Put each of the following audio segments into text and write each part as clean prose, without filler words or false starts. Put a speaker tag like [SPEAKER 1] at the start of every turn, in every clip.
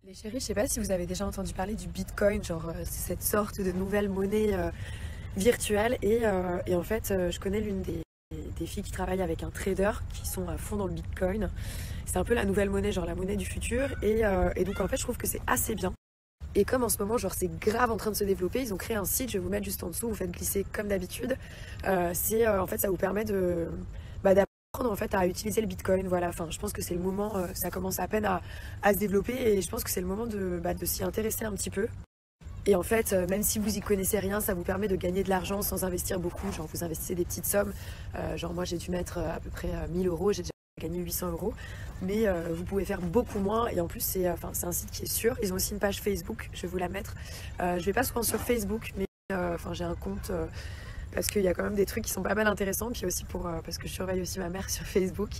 [SPEAKER 1] Les chéris, je sais pas si vous avez déjà entendu parler du Bitcoin, genre c'est cette sorte de nouvelle monnaie virtuelle et en fait je connais l'une des filles qui travaille avec un trader qui sont à fond dans le Bitcoin. C'est un peu la nouvelle monnaie, genre la monnaie du futur et donc en fait je trouve que c'est assez bien. Et comme en ce moment genre c'est grave en train de se développer, ils ont créé un site, je vais vous mettre juste en dessous, vous faites glisser comme d'habitude. En fait ça vous permet de d'apprendre en fait à utiliser le Bitcoin. Voilà, enfin je pense que c'est le moment, ça commence à peine à se développer et je pense que c'est le moment de s'y intéresser un petit peu. Et en fait, même si vous y connaissez rien, ça vous permet de gagner de l'argent sans investir beaucoup. Genre vous investissez des petites sommes. Genre moi j'ai dû mettre à peu près 1000 euros, j'ai déjà gagné 800 euros. Mais vous pouvez faire beaucoup moins. Et en plus c'est un site qui est sûr. Ils ont aussi une page Facebook, je vais vous la mettre. Je vais pas souvent sur Facebook, mais j'ai un compte parce qu'il y a quand même des trucs qui sont pas mal intéressants. Puis aussi parce que je surveille aussi ma mère sur Facebook.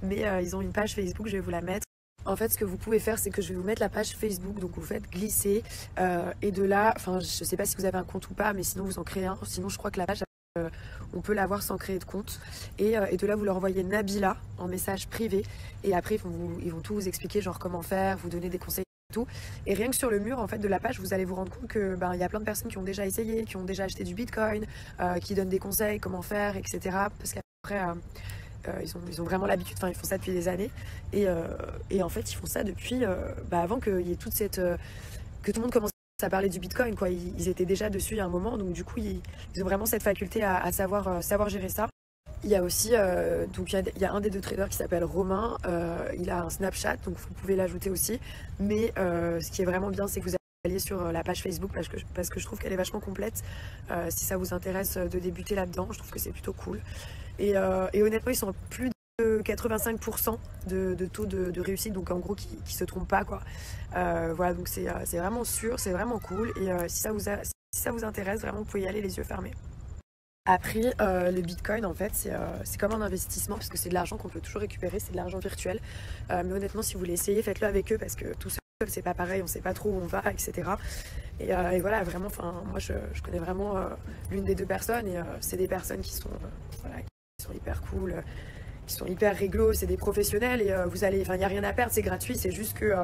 [SPEAKER 1] Mais ils ont une page Facebook, je vais vous la mettre. En fait, ce que vous pouvez faire, c'est que je vais vous mettre la page Facebook, donc vous faites glisser, et de là, enfin, je sais pas si vous avez un compte ou pas, mais sinon vous en créez un. Sinon, je crois que la page, on peut l'avoir sans créer de compte. Et de là, vous leur envoyez Nabila en message privé, et après, ils vont tout vous expliquer, genre comment faire, vous donner des conseils. Et tout. Et rien que sur le mur en fait de la page, vous allez vous rendre compte que il y a plein de personnes qui ont déjà essayé, qui ont déjà acheté du Bitcoin, qui donnent des conseils, comment faire, etc. Parce qu'après ils ont vraiment l'habitude, enfin ils font ça depuis des années et en fait ils font ça depuis avant qu'il y ait toute cette que tout le monde commence à parler du Bitcoin quoi. Ils étaient déjà dessus il y a un moment, donc du coup ils ont vraiment cette faculté à savoir gérer ça. Il y a aussi donc il y a un des deux traders qui s'appelle Romain, il a un Snapchat donc vous pouvez l'ajouter aussi, mais ce qui est vraiment bien c'est que vous allez sur la page Facebook parce que je trouve qu'elle est vachement complète. Si ça vous intéresse de débuter là-dedans, je trouve que c'est plutôt cool. Et honnêtement, ils sont à plus de 85% de taux de réussite, donc en gros qui se trompent pas quoi. Voilà, donc c'est vraiment sûr, c'est vraiment cool. Et si ça vous intéresse, vraiment, vous pouvez y aller les yeux fermés. Après, le Bitcoin, en fait, c'est comme un investissement parce que c'est de l'argent qu'on peut toujours récupérer, c'est de l'argent virtuel. Mais honnêtement, si vous voulez essayer, faites-le avec eux parce que tout seul, c'est pas pareil, on sait pas trop où on va, etc. Et voilà, vraiment, enfin, moi, je connais vraiment l'une des deux personnes et c'est des personnes qui sont, voilà, qui sont hyper cool, qui sont hyper réglo, c'est des professionnels et vous allez, enfin, il n'y a rien à perdre, c'est gratuit, c'est juste que,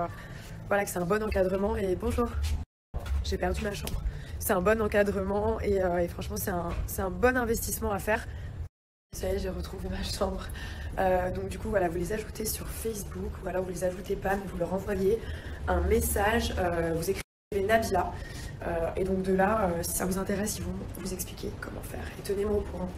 [SPEAKER 1] voilà, que c'est un bon encadrement et bonjour, j'ai perdu ma chambre. C'est un bon encadrement et franchement c'est un bon investissement à faire. Ça y est, j'ai retrouvé ma chambre. Donc du coup voilà, vous les ajoutez sur Facebook ou alors vous les ajoutez pas, mais vous leur envoyez un message, vous écrivez Nabila et donc de là, si ça vous intéresse, ils vont vous expliquer comment faire et tenez-moi au courant.